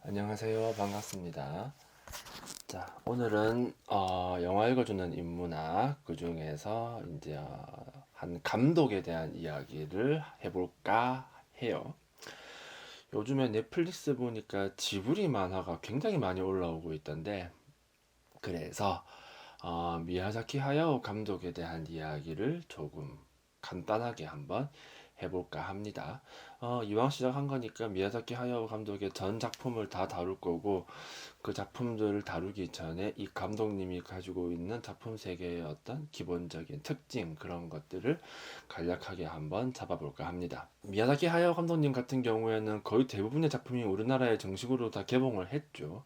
안녕하세요. 반갑습니다. 자, 오늘은 영화 읽어주는 인문학 그 중에서 이제 한 감독에 대한 이야기를 해볼까 해요. 요즘에 넷플릭스 보니까 지브리 만화가 굉장히 많이 올라오고 있던데, 그래서 미야자키 하야오 감독에 대한 이야기를 조금 간단하게 한번 해볼까 합니다. 이왕 시작한 거니까 미야자키 하야오 감독의 전 작품을 다 다룰 거고, 그 작품들을 다루기 전에 이 감독님이 가지고 있는 작품 세계의 어떤 기본적인 특징, 그런 것들을 간략하게 한번 잡아볼까 합니다. 미야자키 하야오 감독님 같은 경우에는 거의 대부분의 작품이 우리나라에 정식으로 다 개봉을 했죠.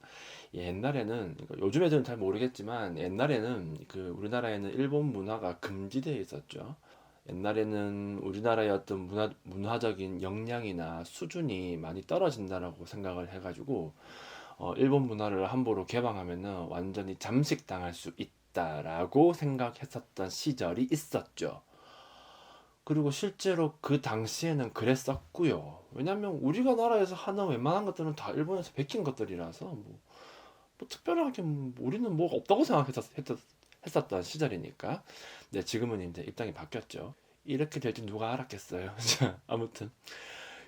옛날에는, 그러니까 요즘 애들은 잘 모르겠지만 옛날에는 그 우리나라에는 일본 문화가 금지되어 있었죠. 옛날에는 우리나라의 어떤 문화적인 역량이나 수준이 많이 떨어진다라고 생각을 해가지고 일본 문화를 함부로 개방하면은 완전히 잠식당할 수 있다라고 생각했었던 시절이 있었죠. 그리고 실제로 그 당시에는 그랬었고요. 왜냐면 우리가 나라에서 하는 웬만한 것들은 다 일본에서 베낀 것들이라서 뭐 특별하게 우리는 뭐가 없다고 생각했었던 시절이니까. 네, 지금은 이제 입장이 바뀌었죠. 이렇게 될 줄 누가 알았겠어요. 자, 아무튼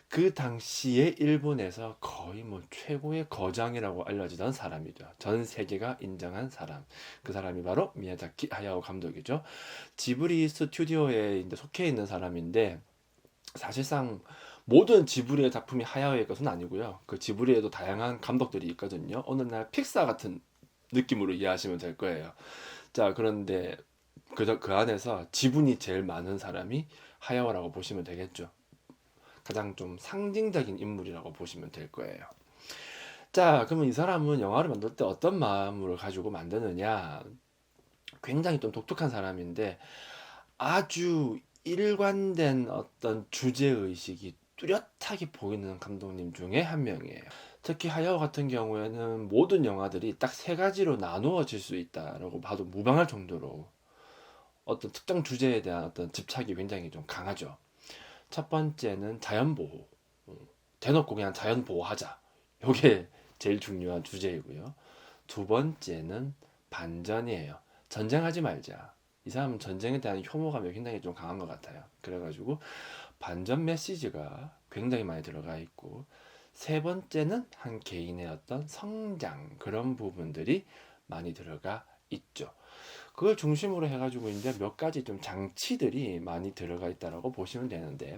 그 당시에 일본에서 거의 뭐 최고의 거장이라고 알려지던 사람이죠. 전 세계가 인정한 사람. 그 사람이 바로 미야자키 하야오 감독이죠. 지브리 스튜디오에 이제 속해 있는 사람인데, 사실상 모든 지브리의 작품이 하야오의 것은 아니고요. 그 지브리에도 다양한 감독들이 있거든요. 어느 날 픽사 같은 느낌으로 이해하시면 될 거예요. 자, 그런데 그 안에서 지분이 제일 많은 사람이 하야오라고 보시면 되겠죠. 가장 좀 상징적인 인물이라고 보시면 될 거예요. 자, 그러면 이 사람은 영화를 만들 때 어떤 마음을 가지고 만드느냐? 굉장히 좀 독특한 사람인데, 아주 일관된 어떤 주제의식이 뚜렷하게 보이는 감독님 중에 한 명이에요. 특히 하야오 같은 경우에는 모든 영화들이 딱 세 가지로 나누어질 수 있다라고 봐도 무방할 정도로 어떤 특정 주제에 대한 어떤 집착이 굉장히 좀 강하죠. 첫 번째는 자연보호. 대놓고 그냥 자연 보호하자. 요게 제일 중요한 주제이고요. 두 번째는 반전이에요. 전쟁하지 말자. 이 사람은 전쟁에 대한 혐오감이 굉장히 좀 강한 것 같아요. 그래가지고 반전 메시지가 굉장히 많이 들어가 있고, 세 번째는 한 개인의 어떤 성장, 그런 부분들이 많이 들어가 있죠. 그걸 중심으로 해가지고 이제 몇 가지 좀 장치들이 많이 들어가 있다라고 보시면 되는데,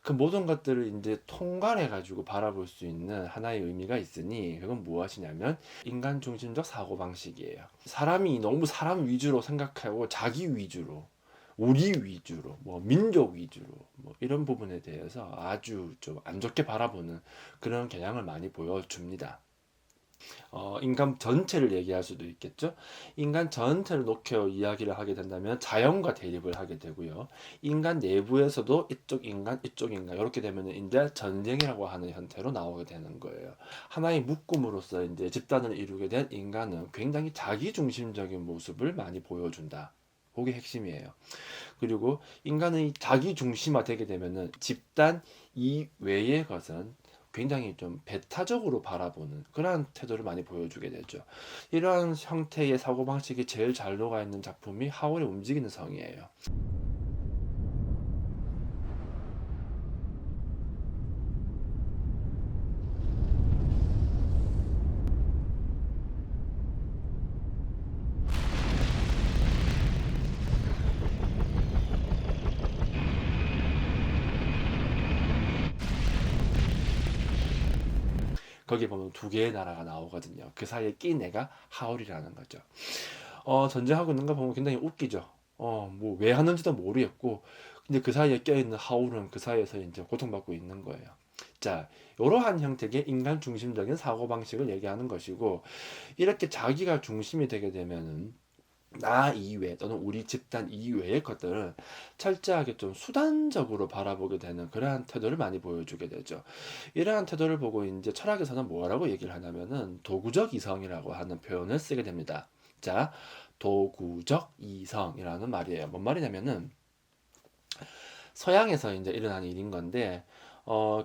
그 모든 것들을 이제 통괄해 가지고 바라볼 수 있는 하나의 의미가 있으니, 그건 무엇이냐면 인간 중심적 사고 방식이에요. 사람이 너무 사람 위주로 생각하고 자기 위주로, 우리 위주로, 뭐 민족 위주로, 뭐 이런 부분에 대해서 아주 좀 안 좋게 바라보는 그런 경향을 많이 보여줍니다. 인간 전체를 얘기할 수도 있겠죠. 인간 전체를 놓고 이야기를 하게 된다면 자연과 대립을 하게 되고요. 인간 내부에서도 이쪽 인간 이렇게 되면 이제 전쟁이라고 하는 형태로 나오게 되는 거예요. 하나의 묶음으로서 이제 집단을 이루게 된 인간은 굉장히 자기중심적인 모습을 많이 보여준다. 그게 핵심이에요. 그리고 인간의 자기중심화 되게 되면은 집단 이외의 것은 굉장히 좀 배타적으로 바라보는 그러한 태도를 많이 보여주게 되죠. 이러한 형태의 사고방식이 제일 잘 녹아있는 작품이 하울의 움직이는 성이에요. 거기 보면 두 개의 나라가 나오거든요. 그 사이에 낀 애가 하울이라는 거죠. 전쟁하고 있는 거 보면 굉장히 웃기죠. 뭐 왜 하는지도 모르겠고, 근데 그 사이에 껴있는 하울은 그 사이에서 이제 고통받고 있는 거예요. 자, 이러한 형태의 인간 중심적인 사고방식을 얘기하는 것이고, 이렇게 자기가 중심이 되게 되면은 나 이외 또는 우리 집단 이외의 것들은 철저하게 좀 수단적으로 바라보게 되는 그러한 태도를 많이 보여주게 되죠. 이러한 태도를 보고 이제 철학에서는 뭐라고 얘기를 하냐면은 도구적 이성이라고 하는 표현을 쓰게 됩니다. 자, 도구적 이성이라는 말이에요. 뭔 말이냐면은 서양에서 이제 일어난 일인 건데,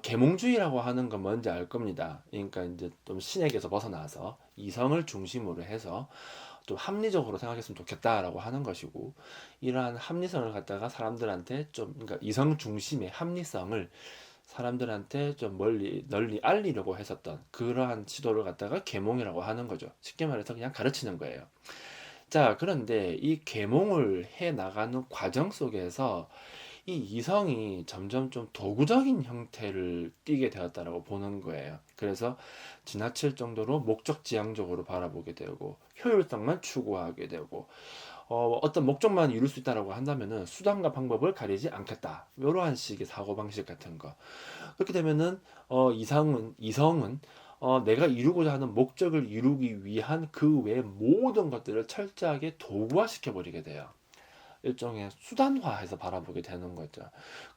계몽주의라고 하는 건 뭔지 알 겁니다. 그러니까 이제 좀 신에게서 벗어나서 이성을 중심으로 해서 좀 합리적으로 생각했으면 좋겠다라고 하는 것이고, 이러한 합리성을 갖다가 사람들한테 좀, 그러니까 이성 중심의 합리성을 사람들한테 좀 멀리 널리 알리려고 했었던 그러한 시도를 갖다가 계몽이라고 하는 거죠. 쉽게 말해서 그냥 가르치는 거예요. 자, 그런데 이 계몽을 해 나가는 과정 속에서 이 이성이 점점 좀 도구적인 형태를 띠게 되었다라고 보는 거예요. 그래서 지나칠 정도로 목적지향적으로 바라보게 되고, 효율성만 추구하게 되고, 어떤 목적만 이룰 수 있다라고 한다면은 수단과 방법을 가리지 않겠다. 이러한 식의 사고방식 같은 거. 그렇게 되면은 이성은 내가 이루고자 하는 목적을 이루기 위한 그 외의 모든 것들을 철저하게 도구화시켜 버리게 돼요. 일종의 수단화해서 바라보게 되는 거죠.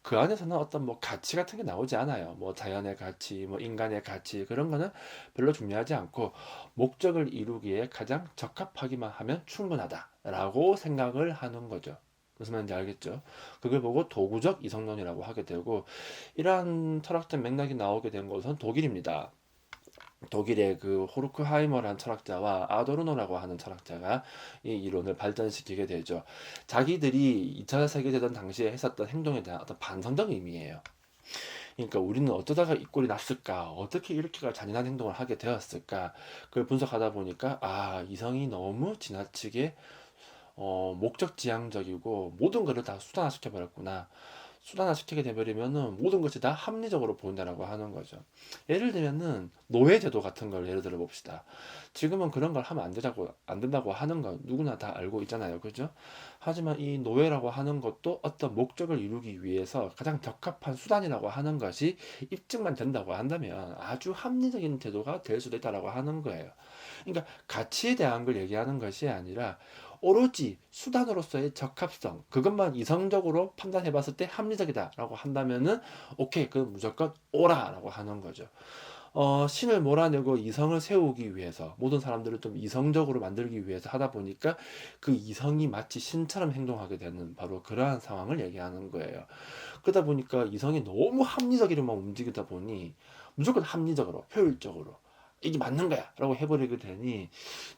그 안에서는 어떤 뭐 가치 같은 게 나오지 않아요. 뭐 자연의 가치, 뭐 인간의 가치, 그런 거는 별로 중요하지 않고, 목적을 이루기에 가장 적합하기만 하면 충분하다라고 생각을 하는 거죠. 무슨 말인지 알겠죠? 그걸 보고 도구적 이성론이라고 하게 되고, 이러한 철학적 맥락이 나오게 된 곳은 독일입니다. 독일의 그 호르크하이머라는 철학자와 아도르노라고 하는 철학자가 이 이론을 발전시키게 되죠. 자기들이 2차 세계대전 당시에 했었던 행동에 대한 어떤 반성적 의미예요. 그러니까 우리는 어쩌다가 이 꼴이 났을까? 어떻게 이렇게 잔인한 행동을 하게 되었을까? 그걸 분석하다 보니까, 이성이 너무 지나치게 목적지향적이고 모든 것을 다 수단화시켜 버렸구나. 수단화시키게 되버리면은 모든 것이 다 합리적으로 보인다라고 하는 거죠. 예를 들면은 노예제도 같은 걸 예를 들어 봅시다. 지금은 그런 걸 하면 안 된다고 하는 건 누구나 다 알고 있잖아요. 그죠? 하지만 이 노예라고 하는 것도 어떤 목적을 이루기 위해서 가장 적합한 수단이라고 하는 것이 입증만 된다고 한다면 아주 합리적인 제도가 될 수도 있다라고 하는 거예요. 그러니까 가치에 대한 걸 얘기하는 것이 아니라 오로지 수단으로서의 적합성, 그것만 이성적으로 판단해 봤을 때 합리적이다라고 한다면은 오케이, 그 무조건 오라라고 하는 거죠. 신을 몰아내고 이성을 세우기 위해서, 모든 사람들을 좀 이성적으로 만들기 위해서 하다 보니까 그 이성이 마치 신처럼 행동하게 되는 바로 그러한 상황을 얘기하는 거예요. 그러다 보니까 이성이 너무 합리적으로만 움직이다 보니 무조건 합리적으로, 효율적으로 이게 맞는 거야 라고 해버리게 되니,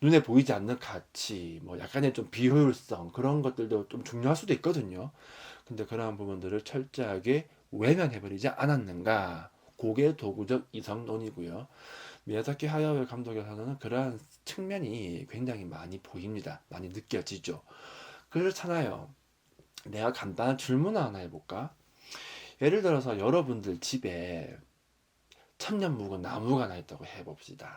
눈에 보이지 않는 가치, 뭐 약간의 좀 비효율성, 그런 것들도 좀 중요할 수도 있거든요. 근데 그러한 부분들을 철저하게 외면해버리지 않았는가, 그게 도구적 이성론이고요. 미야자키 하야오 감독에서는 그러한 측면이 굉장히 많이 보입니다. 많이 느껴지죠. 그렇잖아요. 내가 간단한 질문 하나 해볼까? 예를 들어서 여러분들 집에 천년 묵은 나무가 하나 있다고 해봅시다.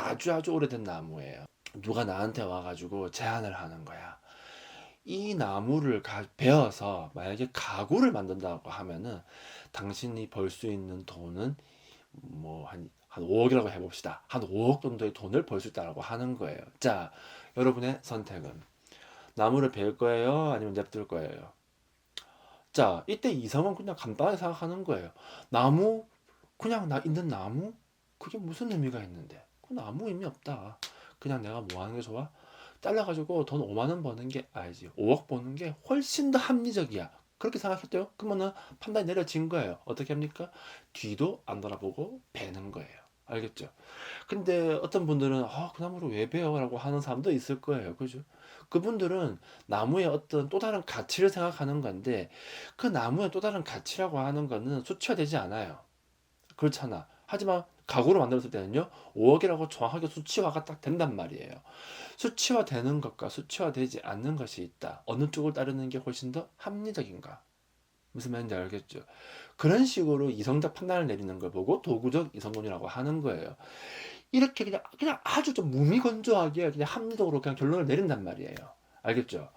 아주 아주 오래된 나무예요. 누가 나한테 와가지고 제안을 하는 거야. 이 나무를 베어서 만약에 가구를 만든다고 하면은 당신이 벌 수 있는 돈은 뭐 한 5억이라고 해봅시다. 한 5억 정도의 돈을 벌 수 있다고 하는 거예요. 자, 여러분의 선택은 나무를 베을 거예요? 아니면 냅둘 거예요? 자, 이때 이성은 그냥 간단하게 생각하는 거예요. 나무, 그냥 나 있는 나무? 그게 무슨 의미가 있는데? 그 나무 의미 없다. 그냥 내가 뭐 하는 게 좋아? 잘라가지고 돈 5만 원 버는 게 아니지. 5억 버는 게 훨씬 더 합리적이야. 그렇게 생각했대요. 그러면은 판단이 내려진 거예요. 어떻게 합니까? 뒤도 안 돌아보고 베는 거예요. 알겠죠? 근데 어떤 분들은 그 나무를 왜 베어? 라고 하는 사람도 있을 거예요. 그죠? 그분들은 나무의 어떤 또 다른 가치를 생각하는 건데, 그 나무의 또 다른 가치라고 하는 거는 수치화되지 않아요. 그렇잖아. 하지만 가구로 만들었을 때는요, 5억이라고 정확하게 수치화가 딱 된단 말이에요. 수치화되는 것과 수치화되지 않는 것이 있다. 어느 쪽을 따르는 게 훨씬 더 합리적인가? 무슨 말인지 알겠죠? 그런 식으로 이성적 판단을 내리는 걸 보고 도구적 이성론이라고 하는 거예요. 이렇게 그냥 아주 좀 무미건조하게 그냥 합리적으로 그냥 결론을 내린단 말이에요. 알겠죠?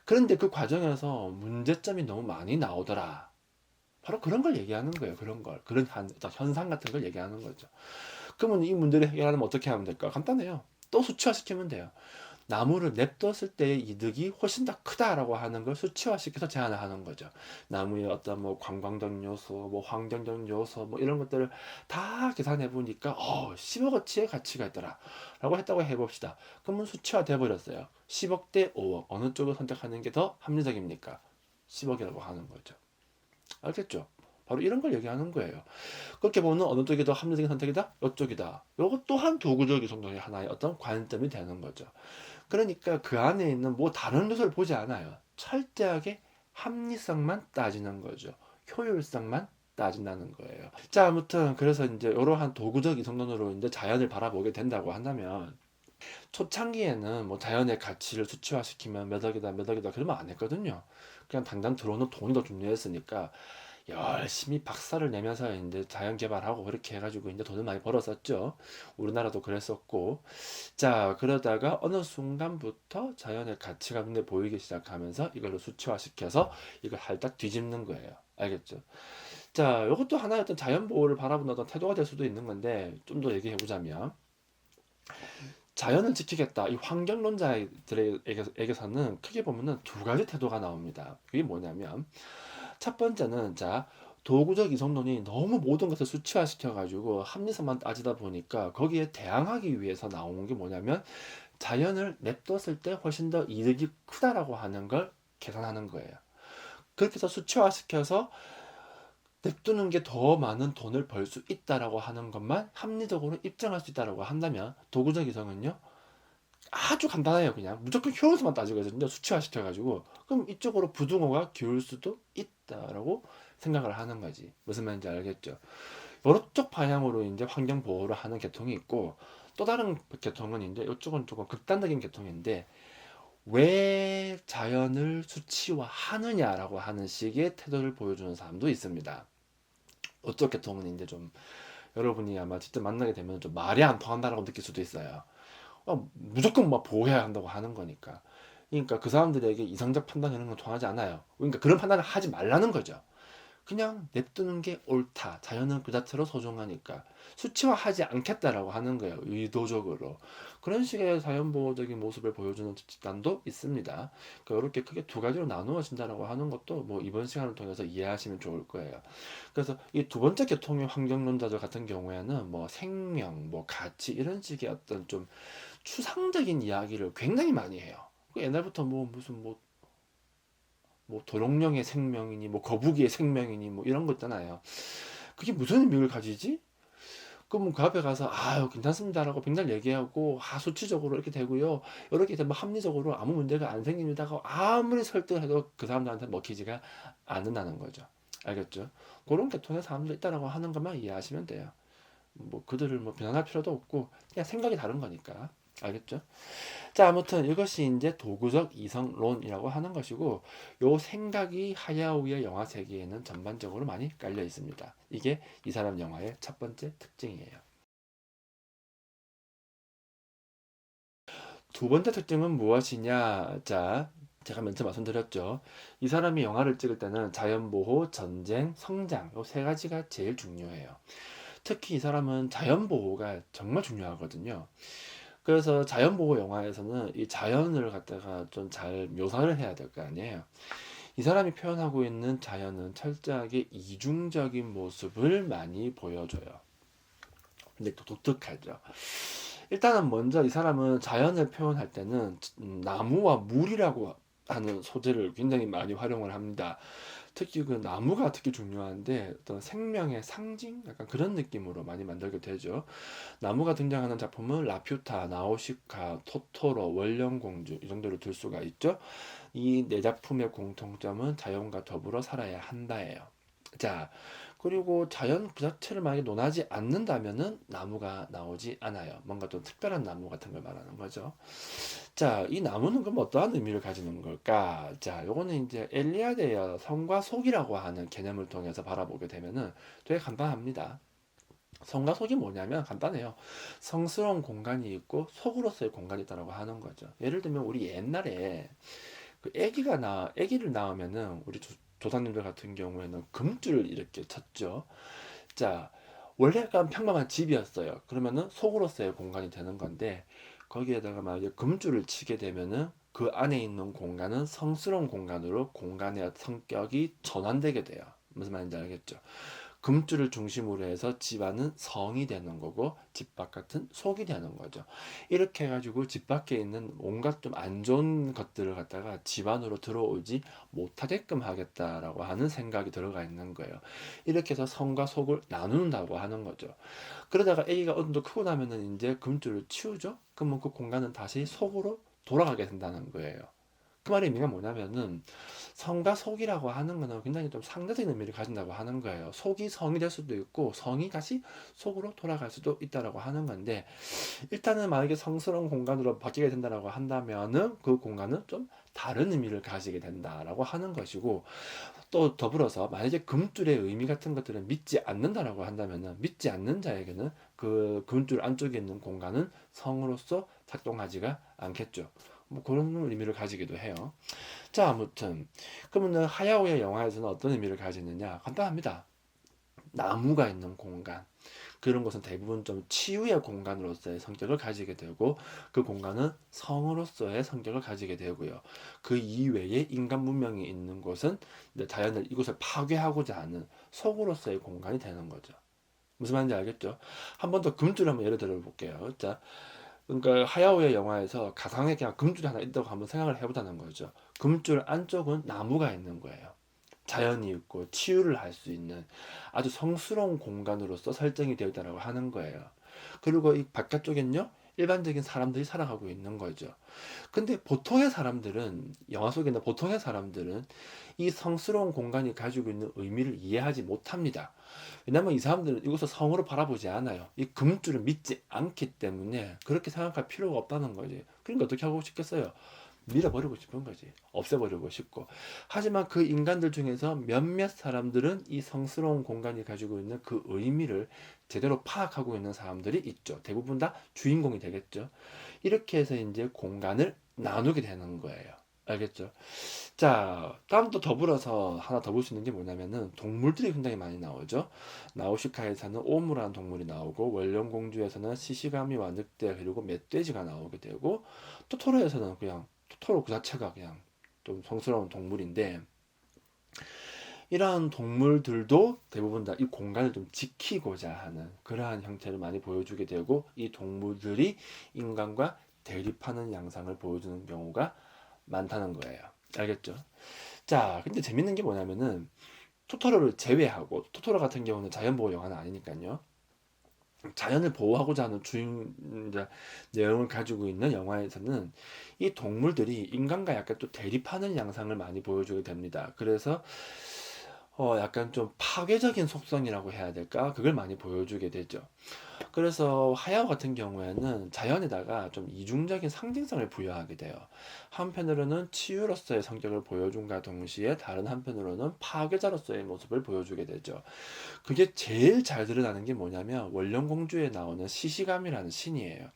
그런데 그 과정에서 문제점이 너무 많이 나오더라. 바로 그런 걸 얘기하는 거예요. 그런 걸. 그런 어떤 현상 같은 걸 얘기하는 거죠. 그러면 이 문제를 해결하려면 어떻게 하면 될까? 간단해요. 또 수치화시키면 돼요. 나무를 냅뒀을 때의 이득이 훨씬 더 크다라고 하는 걸 수치화시켜서 제안을 하는 거죠. 나무의 어떤 뭐 관광적 요소, 뭐 환경적 요소, 뭐 이런 것들을 다 계산해 보니까 10억어치의 가치가 있더라 라고 했다고 해봅시다. 그러면 수치화 돼 버렸어요. 10억 대 5억, 어느 쪽을 선택하는 게 더 합리적입니까? 10억이라고 하는 거죠. 알겠죠? 바로 이런 걸 얘기하는 거예요. 그렇게 보면 어느 쪽이 더 합리적인 선택이다? 이쪽이다. 이것 또한 도구적 이성론의 하나의 어떤 관점이 되는 거죠. 그러니까 그 안에 있는 뭐 다른 요소를 보지 않아요. 철저하게 합리성만 따지는 거죠. 효율성만 따진다는 거예요. 자, 아무튼 그래서 이제 이러한 도구적 이성론으로 이제 자연을 바라보게 된다고 한다면 초창기에는 뭐 자연의 가치를 수치화시키면 몇 억이다 몇 억이다 그러면 안 했거든요. 그냥 당장 들어오는 돈이 더 중요했으니까 열심히 박사를 내면서 이제 자연 개발하고 그렇게 해가지고 이제 돈을 많이 벌었었죠. 우리나라도 그랬었고. 자, 그러다가 어느 순간부터 자연의 가치가 눈에 보이기 시작하면서 이걸로 수치화시켜서 이걸 살짝 뒤집는 거예요. 알겠죠? 자, 이것도 하나의 어떤 자연 보호를 바라보는 어떤 태도가 될 수도 있는 건데 좀 더 얘기해 보자면 자연을 지키겠다. 이 환경론자들에게서는 크게 보면은 두 가지 태도가 나옵니다. 그게 뭐냐면 첫 번째는 자 도구적 이성론이 너무 모든 것을 수치화시켜 가지고 합리성만 따지다 보니까 거기에 대항하기 위해서 나오는 게 뭐냐면 자연을 냅뒀을 때 훨씬 더 이득이 크다라고 하는 걸 계산하는 거예요. 그렇게 해서 수치화시켜서 냅두는 게 더 많은 돈을 벌 수 있다라고 하는 것만 합리적으로 입증할 수 있다라고 한다면 도구적 이성은요 아주 간단해요. 그냥 무조건 효율성만 따지거든요. 수치화시켜가지고 그럼 이쪽으로 부등호가 기울 수도 있다라고 생각을 하는 거지. 무슨 말인지 알겠죠? 이쪽 방향으로 이제 환경 보호를 하는 계통이 있고 또 다른 계통은 이제 이쪽은 조금 극단적인 계통인데 왜 자연을 수치화하느냐라고 하는 식의 태도를 보여주는 사람도 있습니다. 이쪽 계통은 이제 좀 여러분이 아마 직접 만나게 되면 좀 말이 안 통한다라고 느낄 수도 있어요. 무조건 막 보호해야 한다고 하는 거니까. 그러니까 그 사람들에게 이성적 판단 이런 건 통하지 않아요. 그러니까 그런 판단을 하지 말라는 거죠. 그냥 냅두는 게 옳다. 자연은 그 자체로 소중하니까 수치화하지 않겠다라고 하는 거예요. 의도적으로. 그런 식의 자연보호적인 모습을 보여주는 집단도 있습니다. 그러니까 이렇게 크게 두 가지로 나누어진다라고 하는 것도 뭐 이번 시간을 통해서 이해하시면 좋을 거예요. 그래서 이 두 번째 계통의 환경론자들 같은 경우에는 뭐 생명, 뭐 가치 이런 식의 어떤 좀 추상적인 이야기를 굉장히 많이 해요. 그 옛날부터 뭐 무슨 뭐 도롱뇽의 생명이니 뭐 거북이의 생명이니 뭐 이런 거 있잖아요. 그게 무슨 의미를 가지지? 그럼 그 앞에 가서 아유 괜찮습니다라고 백날 얘기하고 수치적으로 이렇게 되고요. 이렇게 되면 합리적으로 아무 문제가 안 생깁니다고 아무리 설득해도 그 사람들한테 먹히지가 않는다는 거죠. 알겠죠? 그런 계통의 사람들 있다라고 하는 것만 이해하시면 돼요. 뭐 그들을 뭐 비난할 필요도 없고 그냥 생각이 다른 거니까. 알겠죠? 자, 아무튼 이것이 이제 도구적 이성론이라고 하는 것이고, 요 생각이 하야오의 영화 세계에는 전반적으로 많이 깔려 있습니다. 이게 이 사람 영화의 첫 번째 특징이에요. 두 번째 특징은 무엇이냐? 자, 제가 먼저 말씀드렸죠. 이 사람이 영화를 찍을 때는 자연보호, 전쟁, 성장, 요 세 가지가 제일 중요해요. 특히 이 사람은 자연보호가 정말 중요하거든요. 그래서 자연보호 영화에서는 이 자연을 갖다가 좀 잘 묘사를 해야 될 거 아니에요. 이 사람이 표현하고 있는 자연은 철저하게 이중적인 모습을 많이 보여줘요. 근데 또 독특하죠. 일단은 먼저 이 사람은 자연을 표현할 때는 나무와 물이라고 하는 소재를 굉장히 많이 활용을 합니다. 특히 그 나무가 특히 중요한데 어떤 생명의 상징 약간 그런 느낌으로 많이 만들게 되죠. 나무가 등장하는 작품은 라퓨타, 나우시카, 토토로, 월령공주 이 정도로 들 수가 있죠. 이 네 작품의 공통점은 자연과 더불어 살아야 한다예요. 자, 그리고 자연 그 자체를 만약에 논하지 않는다면은 나무가 나오지 않아요. 뭔가 좀 특별한 나무 같은 걸 말하는 거죠. 자, 이 나무는 그럼 어떠한 의미를 가지는 걸까? 자, 요거는 이제 엘리아드의 성과 속이라고 하는 개념을 통해서 바라보게 되면은 되게 간단합니다. 성과 속이 뭐냐면 간단해요. 성스러운 공간이 있고 속으로서의 공간이 있다라고 하는 거죠. 예를 들면 우리 옛날에 그 아기를 낳으면은 우리 조상님들 같은 경우에는 금줄을 이렇게 쳤죠. 자, 원래가 평범한 집이었어요. 그러면은 속으로서의 공간이 되는 건데 거기에다가 만약에 금줄을 치게 되면은 그 안에 있는 공간은 성스러운 공간으로 공간의 성격이 전환되게 돼요. 무슨 말인지 알겠죠? 금줄을 중심으로 해서 집안은 성이 되는 거고 집 바깥은 속이 되는 거죠. 이렇게 해가지고 집 밖에 있는 온갖 좀 안 좋은 것들을 갖다가 집 안으로 들어오지 못하게끔 하겠다라고 하는 생각이 들어가 있는 거예요. 이렇게 해서 성과 속을 나눈다고 하는 거죠. 그러다가 A가 어느 정도 크고 나면은 이제 금줄을 치우죠. 그러면 그 공간은 다시 속으로 돌아가게 된다는 거예요. 그 말의 의미가 뭐냐면은 성과 속이라고 하는 거는 굉장히 좀 상대적인 의미를 가진다고 하는 거예요. 속이 성이 될 수도 있고 성이 다시 속으로 돌아갈 수도 있다라고 하는 건데, 일단은 만약에 성스러운 공간으로 바뀌게 된다라고 한다면은 그 공간은 좀 다른 의미를 가지게 된다라고 하는 것이고, 또 더불어서 만약에 금줄의 의미 같은 것들은 믿지 않는다라고 한다면은 믿지 않는 자에게는 그 금줄 안쪽에 있는 공간은 성으로서 작동하지가 않겠죠. 뭐 그런 의미를 가지기도 해요. 자, 아무튼 그러면 하야오의 영화에서는 어떤 의미를 가지느냐? 간단합니다. 나무가 있는 공간, 그런 것은 대부분 좀 치유의 공간으로서의 성격을 가지게 되고, 그 공간은 성으로서의 성격을 가지게 되고요. 그 이외에 인간 문명이 있는 곳은 자연을 이곳을 파괴하고자 하는 속으로서의 공간이 되는 거죠. 무슨 말인지 알겠죠? 한 번 더 금줄 한번 예를 들어 볼게요. 자, 그러니까 하야오의 영화에서 가상에 그냥 금줄이 하나 있다고 한번 생각을 해보자는 거죠. 금줄 안쪽은 나무가 있는 거예요. 자연이 있고 치유를 할 수 있는 아주 성스러운 공간으로서 설정이 되어 있다고 하는 거예요. 그리고 이 바깥쪽엔요, 일반적인 사람들이 살아가고 있는 거죠. 근데 보통의 사람들은, 영화 속에 있는 보통의 사람들은 이 성스러운 공간이 가지고 있는 의미를 이해하지 못합니다. 왜냐면 이 사람들은 이것을 성으로 바라보지 않아요. 이 금줄을 믿지 않기 때문에 그렇게 생각할 필요가 없다는 거지. 그러니까 어떻게 하고 싶겠어요? 밀어버리고 싶은 거지. 없애버리고 싶고. 하지만 그 인간들 중에서 몇몇 사람들은 이 성스러운 공간이 가지고 있는 그 의미를 제대로 파악하고 있는 사람들이 있죠. 대부분 다 주인공이 되겠죠. 이렇게 해서 이제 공간을 나누게 되는 거예요. 알겠죠? 자, 다음 또 더불어서 하나 더 볼 수 있는 게 뭐냐면은 동물들이 굉장히 많이 나오죠. 나우시카에서는 오무라는 동물이 나오고, 원령공주에서는 시시가미와 늑대 그리고 멧돼지가 나오게 되고, 토토로에서는 그냥 토토로 그 자체가 그냥 좀 성스러운 동물인데, 이러한 동물들도 대부분 다 이 공간을 좀 지키고자 하는 그러한 형태를 많이 보여주게 되고, 이 동물들이 인간과 대립하는 양상을 보여주는 경우가 많다는 거예요. 알겠죠? 자, 근데 재밌는 게 뭐냐면은 토토로를 제외하고, 토토로 같은 경우는 자연보호 영화는 아니니까요. 자연을 보호하고자 하는 주인 이제 내용을 가지고 있는 영화에서는 이 동물들이 인간과 약간 또 대립하는 양상을 많이 보여주게 됩니다. 그래서 약간 좀 파괴적인 속성이라고 해야 될까? 그걸 많이 보여주게 되죠. 그래서 하야오 같은 경우에는 자연에다가 좀 이중적인 상징성을 부여하게 돼요. 한편으로는 치유로서의 성격을 보여준과 동시에 다른 한편으로는 파괴자로서의 모습을 보여주게 되죠. 그게 제일 잘 드러나는 게 뭐냐면 원령공주에 나오는 시시감이라는 신이에요.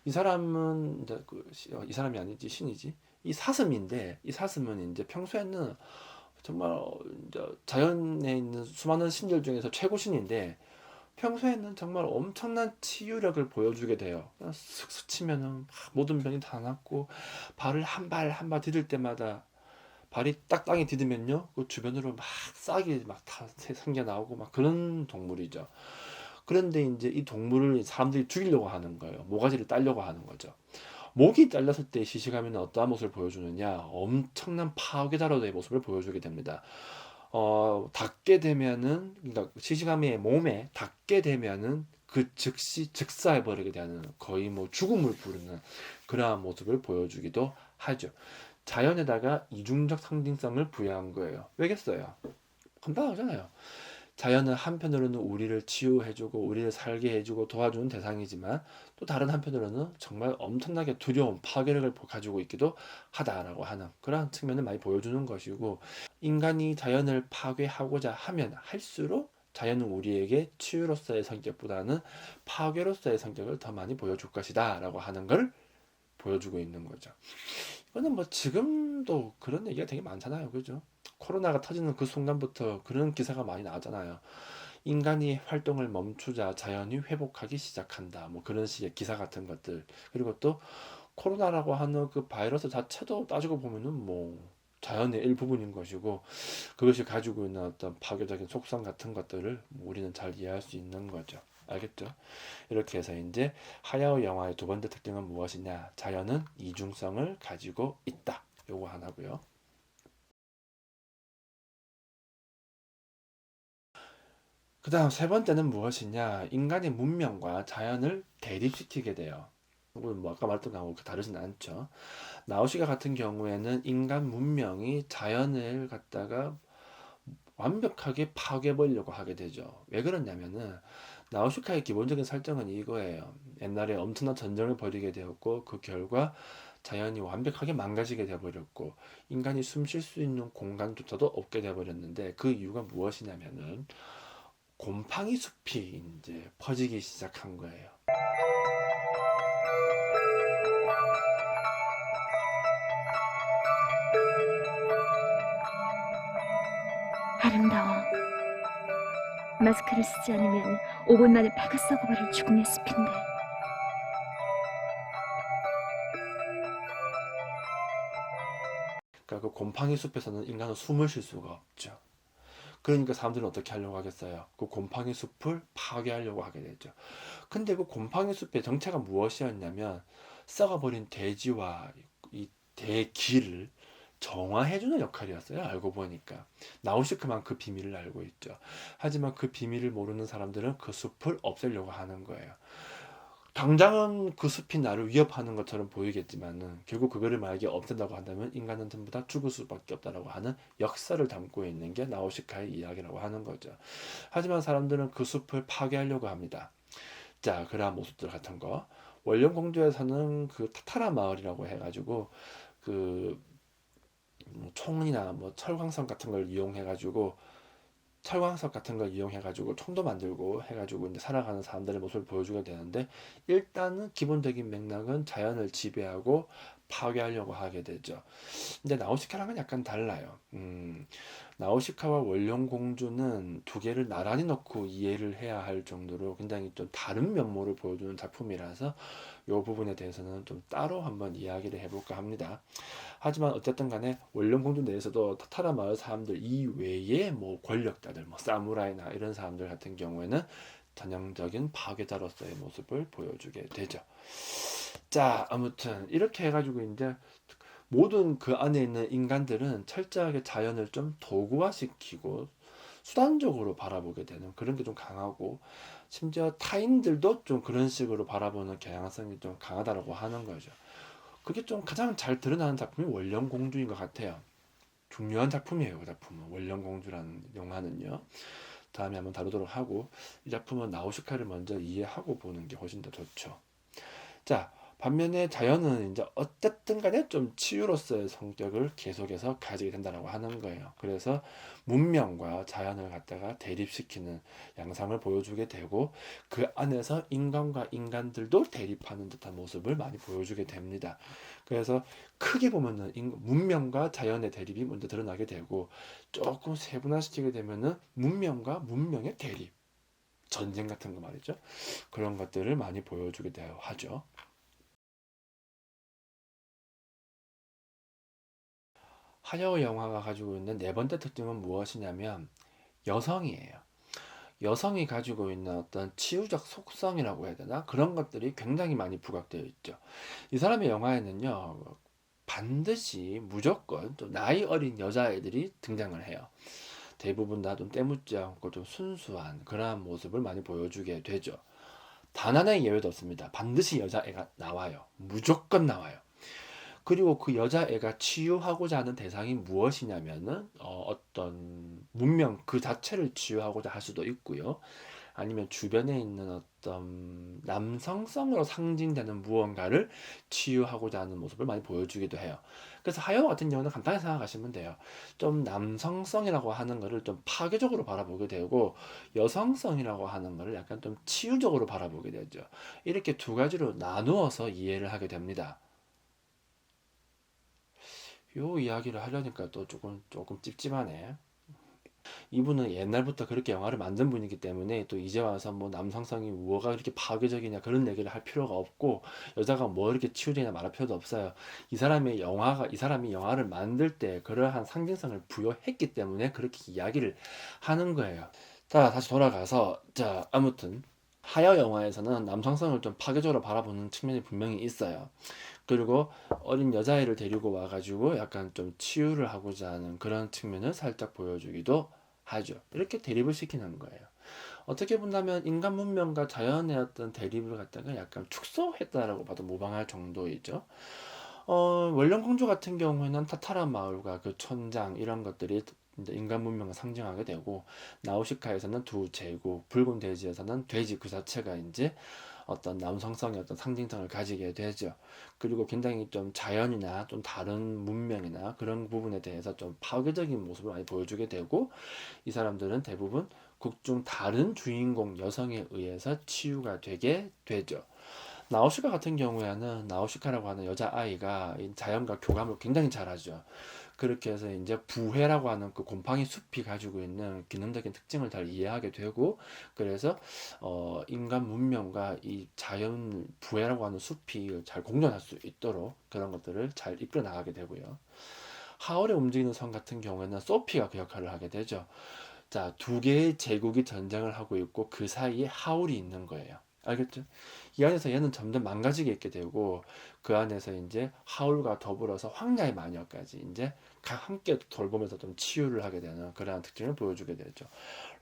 이 사람은 이제 이 사람이 아니지 신이지. 이 사슴인데, 이 사슴은 이제 평소에는 정말 이제 자연에 있는 수많은 신들 중에서 최고 신인데, 평소에는 정말 엄청난 치유력을 보여주게 돼요. 그냥 슥 스치면은 막 모든 병이 다 낫고, 발을 한 발 한 발 디딜 때마다 발이 딱 땅에 디디면요, 그 주변으로 막 싹이 막 다 생겨 나오고 막 그런 동물이죠. 그런데 이제 이 동물을 사람들이 죽이려고 하는 거예요. 모가지를 따려고 하는 거죠. 목이 잘렸을 때 시시가미는 어떠한 모습을 보여주느냐? 엄청난 파괴자로의 모습을 보여주게 됩니다. 닿게 되면은, 그러니까 시시가미의 몸에 닿게 되면은 그 즉시 즉사해버리게 되는, 거의 뭐 죽음을 부르는 그러한 모습을 보여주기도 하죠. 자연에다가 이중적 상징성을 부여한 거예요. 왜겠어요? 간단하잖아요. 자연은 한편으로는 우리를 치유해주고 우리를 살게 해주고 도와주는 대상이지만, 또 다른 한편으로는 정말 엄청나게 두려운 파괴력을 가지고 있기도 하다라고 하는 그러한 측면을 많이 보여주는 것이고, 인간이 자연을 파괴하고자 하면 할수록 자연은 우리에게 치유로서의 성격보다는 파괴로서의 성격을 더 많이 보여줄 것이다 라고 하는 걸 보여주고 있는 거죠. 이거는 뭐 지금도 그런 얘기가 되게 많잖아요. 그죠? 코로나가 터지는 그 순간부터 그런 기사가 많이 나왔잖아요. 인간이 활동을 멈추자 자연이 회복하기 시작한다. 뭐 그런 식의 기사 같은 것들. 그리고 또 코로나라고 하는 그 바이러스 자체도 따지고 보면은 뭐 자연의 일부분인 것이고 그것이 가지고 있는 어떤 파괴적인 속성 같은 것들을 뭐 우리는 잘 이해할 수 있는 거죠. 알겠죠? 이렇게 해서 이제 하야오 영화의 두 번째 특징은 무엇이냐? 자연은 이중성을 가지고 있다. 요거 하나고요. 그 다음 세 번째는 무엇이냐? 인간의 문명과 자연을 대립시키게 돼요. 이건 뭐 아까 말했던 거하고 다르진 않죠. 나우시카 같은 경우에는 인간 문명이 자연을 갖다가 완벽하게 파괴해보려고 하게 되죠. 왜 그러냐면은 나우시카의 기본적인 설정은 이거예요. 옛날에 엄청난 전쟁을 벌이게 되었고 그 결과 자연이 완벽하게 망가지게 되어버렸고 인간이 숨 쉴 수 있는 공간조차도 없게 되어버렸는데 그 이유가 무엇이냐면은 곰팡이 숲이 이제 퍼지기 시작한 거예요. 아름다워. 마스크를 쓰지 않으면 5분 만에 폐가 썩어버릴 죽음의 숲인데. 그러니까 그 곰팡이 숲에서는 인간은 숨을 쉴 수가 없죠. 그러니까 사람들은 어떻게 하려고 하겠어요? 그 곰팡이 숲을 파괴하려고 하게 되죠. 근데 그 곰팡이 숲의 정체가 무엇이었냐면 썩어버린 돼지와 이 대기를 정화해주는 역할이었어요. 알고 보니까 나우시크만 그 비밀을 알고 있죠. 하지만 그 비밀을 모르는 사람들은 그 숲을 없애려고 하는 거예요. 당장은 그 숲이 나를 위협하는 것처럼 보이겠지만은 결국 그거를 만약에 없앤다고 한다면 인간은 전부 다 죽을 수밖에 없다라고 하는 역사를 담고 있는 게 나우시카의 이야기라고 하는 거죠. 하지만 사람들은 그 숲을 파괴하려고 합니다. 자, 그러한 모습들 같은 거. 원령공주에서는 그 타타라 마을이라고 해가지고 그 총이나 뭐 철광석 같은 걸 이용해가지고 철광석 같은 걸 이용해가지고 총도 만들고 해가지고 이제 살아가는 사람들의 모습을 보여주게 되는데 일단은 기본적인 맥락은 자연을 지배하고 파괴하려고 하게 되죠. 근데 나우시카랑은 약간 달라요. 나우시카와 원령공주는 두 개를 나란히 놓고 이해를 해야 할 정도로 굉장히 좀 다른 면모를 보여주는 작품이라서 이 부분에 대해서는 좀 따로 한번 이야기를 해볼까 합니다. 하지만 어쨌든 간에 원령공주 내에서도 타타라 마을 사람들 이외에 뭐 권력자들, 뭐 사무라이나 이런 사람들 같은 경우에는 전형적인 파괴자로서의 모습을 보여주게 되죠. 자, 아무튼 이렇게 해가지고 이제 모든 그 안에 있는 인간들은 철저하게 자연을 좀 도구화시키고 수단적으로 바라보게 되는 그런 게 좀 강하고 심지어 타인들도 좀 그런 식으로 바라보는 경향성이 좀 강하다라고 하는 거죠. 그게 좀 가장 잘 드러나는 작품이 원령공주인 것 같아요. 중요한 작품이에요. 그 작품은 원령공주라는 영화는요. 다음에 한번 다루도록 하고 이 작품은 나우시카를 먼저 이해하고 보는 게 훨씬 더 좋죠. 자, 반면에 자연은 이제 어쨌든 간에 좀 치유로서의 성격을 계속해서 가지게 된다고 하는 거예요. 그래서 문명과 자연을 갖다가 대립시키는 양상을 보여주게 되고 그 안에서 인간과 인간들도 대립하는 듯한 모습을 많이 보여주게 됩니다. 그래서 크게 보면은 문명과 자연의 대립이 먼저 드러나게 되고 조금 세분화시키게 되면은 문명과 문명의 대립, 전쟁 같은 거 말이죠. 그런 것들을 많이 보여주게 하죠. 하여우 영화가 가지고 있는 네 번째 특징은 무엇이냐면 여성이에요. 여성이 가지고 있는 어떤 치유적 속성이라고 해야 되나? 그런 것들이 굉장히 많이 부각되어 있죠. 이 사람의 영화에는요, 반드시 무조건 좀 나이 어린 여자애들이 등장을 해요. 대부분 다 좀 때묻지 않고 좀 순수한 그러한 모습을 많이 보여주게 되죠. 단 하나의 예외도 없습니다. 반드시 여자애가 나와요. 무조건 나와요. 그리고 그 여자애가 치유하고자 하는 대상이 무엇이냐면은 어떤 문명 그 자체를 치유하고자 할 수도 있고요. 아니면 주변에 있는 어떤 남성성으로 상징되는 무언가를 치유하고자 하는 모습을 많이 보여주기도 해요. 그래서 하여 같은 경우는 간단히 생각하시면 돼요. 좀 남성성이라고 하는 거를 좀 파괴적으로 바라보게 되고 여성성이라고 하는 거를 약간 좀 치유적으로 바라보게 되죠. 이렇게 두 가지로 나누어서 이해를 하게 됩니다. 요 이야기를 하려니까 또 조금 찝찝하네. 이분은 옛날부터 그렇게 영화를 만든 분이기 때문에 또 이제 와서 뭐 남성성이 뭐가 그렇게 파괴적이냐 그런 얘기를 할 필요가 없고, 여자가 뭐 이렇게 치우리냐 말할 필요도 없어요. 이 사람이 영화를 만들 때 그러한 상징성을 부여했기 때문에 그렇게 이야기를 하는 거예요. 자, 다시 돌아가서, 자, 아무튼 하여 영화에서는 남성성을 좀 파괴적으로 바라보는 측면이 분명히 있어요. 그리고 어린 여자애를 데리고 와가지고 약간 좀 치유를 하고자 하는 그런 측면을 살짝 보여주기도 하죠. 이렇게 대립을 시키는 거예요. 어떻게 본다면 인간 문명과 자연의 어떤 대립을 갖다가 약간 축소했다라고 봐도 무방할 정도이죠. 원령공주 같은 경우에는 타타라 마을과 그 천장 이런 것들이 이제 인간 문명을 상징하게 되고, 나우시카에서는 두 제국, 붉은 돼지에서는 돼지 그 자체가 이제 어떤 남성성의 어떤 상징성을 가지게 되죠. 그리고 굉장히 좀 자연이나 좀 다른 문명이나 그런 부분에 대해서 좀 파괴적인 모습을 많이 보여주게 되고, 이 사람들은 대부분 극중 다른 주인공 여성에 의해서 치유가 되게 되죠. 나우시카 같은 경우에는 나우시카라고 하는 여자아이가 이 자연과 교감을 굉장히 잘하죠. 그렇게 해서 이제 부해라고 하는 그 곰팡이 숲이 가지고 있는 기능적인 특징을 잘 이해하게 되고, 그래서 인간 문명과 이 자연 부해라고 하는 숲이 잘 공존할 수 있도록 그런 것들을 잘 이끌어 나가게 되고요. 하울의 움직이는 성 같은 경우에는 소피가 그 역할을 하게 되죠. 자, 두 개의 제국이 전쟁을 하고 있고 그 사이에 하울이 있는 거예요. 알겠죠? 이 안에서 얘는 점점 망가지게 있게 되고, 그 안에서 이제 하울과 더불어서 황야의 마녀까지 이제 함께 돌보면서 좀 치유를 하게 되는 그러한 특징을 보여주게 되죠.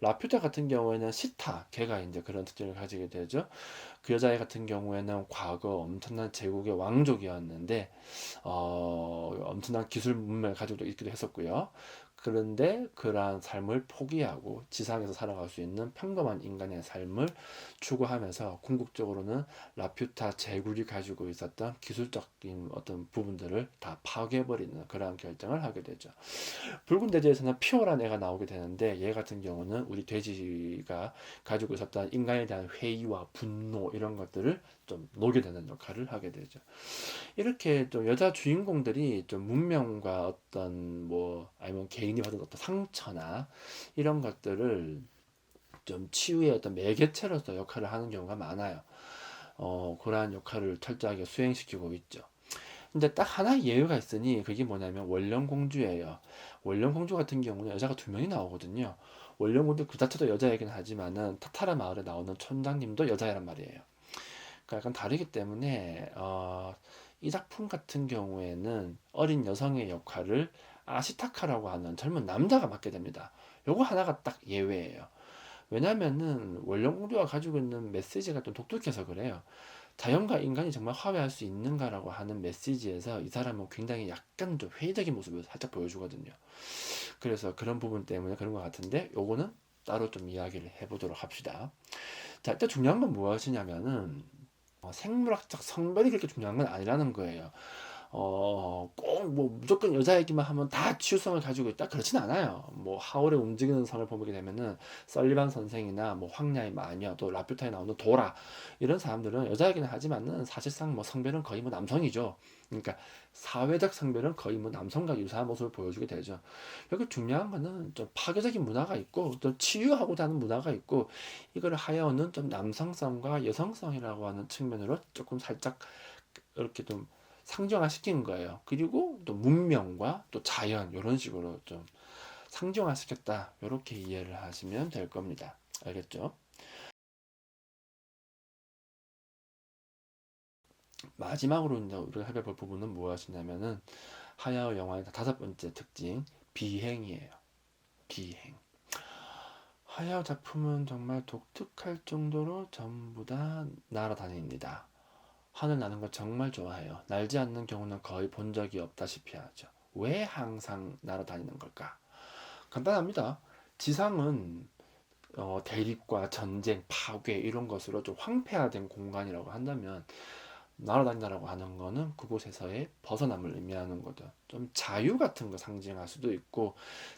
라퓨타 같은 경우에는 시타, 걔가 이제 그런 특징을 가지게 되죠. 그 여자애 같은 경우에는 과거 엄청난 제국의 왕족이었는데 엄청난 기술 문명을 가지고 있기도 했었고요. 그런데 그러한 삶을 포기하고 지상에서 살아갈 수 있는 평범한 인간의 삶을 추구하면서 궁극적으로는 라퓨타 제국이 가지고 있었던 기술적인 어떤 부분들을 다 파괴해버리는 그러한 결정을 하게 되죠. 붉은 돼지에서는 피오란 애가 나오게 되는데, 얘 같은 경우는 우리 돼지가 가지고 있었던 인간에 대한 회의와 분노 이런 것들을 좀 녹여내는 역할을 하게 되죠. 이렇게 좀 여자 주인공들이 좀 문명과 어떤 뭐 아니면 개인이 받은 어떤 상처나 이런 것들을 좀 치유의 어떤 매개체로서 역할을 하는 경우가 많아요. 그러한 역할을 철저하게 수행시키고 있죠. 근데 딱 하나의 예외가 있으니 그게 뭐냐면 원령공주예요. 원령공주 같은 경우는 여자가 두 명이 나오거든요. 원령공주 그 자체도 여자이긴 하지만은 타타라 마을에 나오는 촌장님도 여자애란 말이에요. 그러니까 약간 다르기 때문에 이 작품 같은 경우에는 어린 여성의 역할을 아시타카라고 하는 젊은 남자가 맡게 됩니다. 요거 하나가 딱 예외예요. 왜냐면은 원령공주가 가지고 있는 메시지가 좀 독특해서 그래요. 자연과 인간이 정말 화해할 수 있는가라고 하는 메시지에서 이 사람은 굉장히 약간 좀 회의적인 모습을 살짝 보여주거든요. 그래서 그런 부분 때문에 그런 것 같은데, 요거는 따로 좀 이야기를 해보도록 합시다. 자, 일단 중요한 건 무엇이냐면은 생물학적 성별이 그렇게 중요한 건 아니라는 거예요. 꼭 뭐 무조건 여자 얘기만 하면 다 치유성을 가지고 있다? 그렇진 않아요. 뭐 하울의 움직이는 성을 보게 되면은 설리반 선생이나 뭐 황야의 마녀, 또 라퓨타에 나오는 도라 이런 사람들은 여자 얘기는 하지만은 사실상 뭐 성별은 거의 뭐 남성이죠. 그러니까 사회적 성별은 거의 뭐 남성과 유사한 모습을 보여주게 되죠. 여기 중요한 거는 좀 파괴적인 문화가 있고 또 치유하고자 하는 문화가 있고, 이걸 하여는 좀 남성성과 여성성이라고 하는 측면으로 조금 살짝 이렇게 좀 상정화 시킨 거예요. 그리고 또 문명과 또 자연 이런 식으로 좀 상정화 시켰다. 이렇게 이해를 하시면 될 겁니다. 알겠죠? 마지막으로 이제 우리가 살펴볼 부분은 무엇이냐면은 하야오 영화의 다섯 번째 특징, 비행이에요. 비행. 하야오 작품은 정말 독특할 정도로 전부 다 날아다닙니다. 하늘 나는 걸 정말 좋아해요. 날지 않는 경우는 거의 본 적이 없다시피 하죠. 왜 항상 날아다니는 걸까? 간단합니다. 지상은 대립과 전쟁, 파괴 이런 것으로 좀 황폐화된 공간이라고 한다면, 날아다닌다라고 하는 거는 그곳에서의 벗어남을 의미하는 거죠. 좀 자유 같은 거 상징할 수도 있고,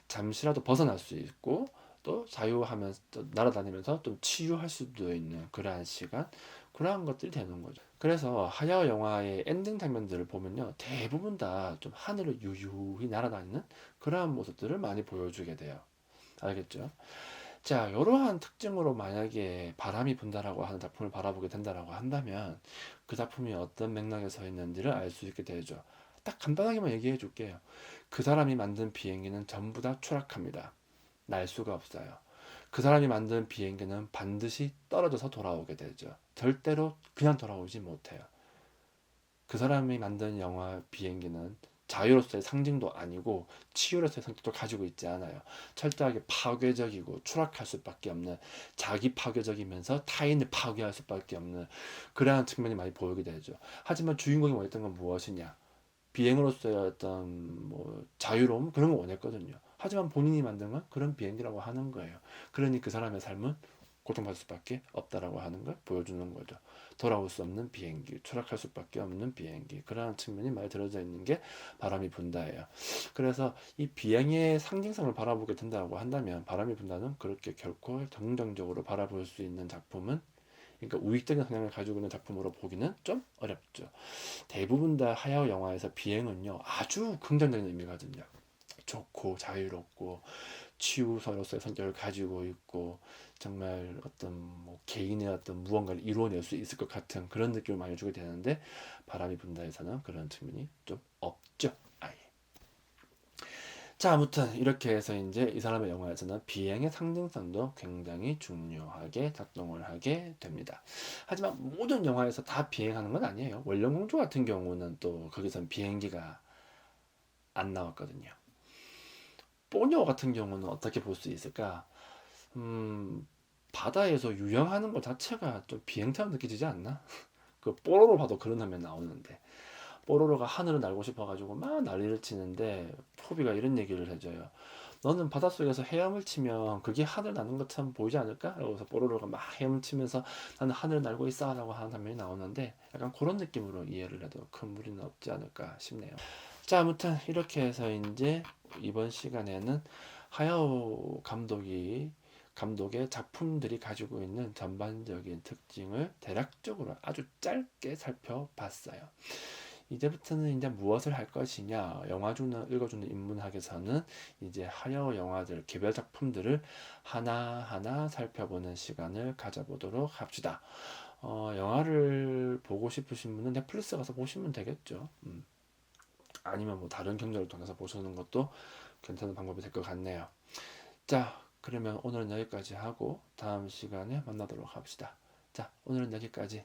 잠시라도 벗어날 수 있고, 또 자유하면서 또 날아다니면서 좀 치유할 수도 있는 그러한 시간, 그러한 것들이 되는 거죠. 그래서 하야오 영화의 엔딩 장면들을 보면요, 대부분 다 좀 하늘을 유유히 날아다니는 그러한 모습들을 많이 보여주게 돼요. 알겠죠? 자, 이러한 특징으로 만약에 바람이 분다라고 하는 작품을 바라보게 된다라고 한다면 그 작품이 어떤 맥락에 서 있는지를 알 수 있게 되죠. 딱 간단하게만 얘기해 줄게요. 그 사람이 만든 비행기는 전부 다 추락합니다. 날 수가 없어요. 그 사람이 만든 비행기는 반드시 떨어져서 돌아오게 되죠. 절대로 그냥 돌아오지 못해요. 그 사람이 만든 영화 비행기는 자유로서의 상징도 아니고 치유로서의 상징도 가지고 있지 않아요. 철저하게 파괴적이고 추락할 수밖에 없는, 자기 파괴적이면서 타인을 파괴할 수밖에 없는 그러한 측면이 많이 보이게 되죠. 하지만 주인공이 원했던 건 무엇이냐? 비행으로서의 어떤 뭐 자유로움, 그런 거 원했거든요. 하지만 본인이 만든 건 그런 비행기라고 하는 거예요. 그러니 그 사람의 삶은 고통받을 수밖에 없다라고 하는 걸 보여주는 거죠. 돌아올 수 없는 비행기, 추락할 수밖에 없는 비행기, 그러한 측면이 많이 들어져 있는 게 바람이 분다예요. 그래서 이 비행의 상징성을 바라보게 된다고 한다면 바람이 분다는 그렇게 결코 긍정적으로 바라볼 수 있는 작품은, 그러니까 우익적인 성향을 가지고 있는 작품으로 보기는 좀 어렵죠. 대부분 다 하야오 영화에서 비행은요, 아주 긍정적인 의미가 거든요. 좋고 자유롭고 치유서로서의 성격을 가지고 있고, 정말 어떤 뭐 개인의 어떤 무언가를 이루어낼 수 있을 것 같은 그런 느낌을 많이 주게 되는데, 바람이 분다에서는 그런 측면이 좀 없죠. 아예. 자, 아무튼 이렇게 해서 이제 이 사람의 영화에서는 비행의 상징성도 굉장히 중요하게 작동을 하게 됩니다. 하지만 모든 영화에서 다 비행하는 건 아니에요. 원령공주 같은 경우는 또 거기선 비행기가 안 나왔거든요. 뽀녀 같은 경우는 어떻게 볼 수 있을까? 음, 바다에서 유영하는 것 자체가 좀 비행처럼 느껴지지 않나? 그 뽀로로 봐도 그런 장면 나오는데, 뽀로로가 하늘을 날고 싶어가지고 막 난리를 치는데 포비가 이런 얘기를 해줘요. 너는 바닷속에서 헤엄을 치면 그게 하늘 나는 것처럼 보이지 않을까? 그래서 뽀로로가 막 헤엄을 치면서 나는 하늘을 날고 있어 라고 하는 장면이 나오는데, 약간 그런 느낌으로 이해를 해도 큰 무리는 없지 않을까 싶네요. 자, 아무튼 이렇게 해서 이제 이번 시간에는 하야오 감독의 작품들이 가지고 있는 전반적인 특징을 대략적으로 아주 짧게 살펴봤어요. 이제부터는 이제 무엇을 할 것이냐, 영화주는 읽어주는 인문학에서는 이제 하야오 영화들 개별 작품들을 하나하나 살펴보는 시간을 가져보도록 합시다. 영화를 보고 싶으신 분은 넷플릭스 가서 보시면 되겠죠. 아니면 뭐 다른 경로를 통해서 보시는 것도 괜찮은 방법이 될 것 같네요. 자, 그러면 오늘은 여기까지 하고 다음 시간에 만나도록 합시다. 자, 오늘은 여기까지.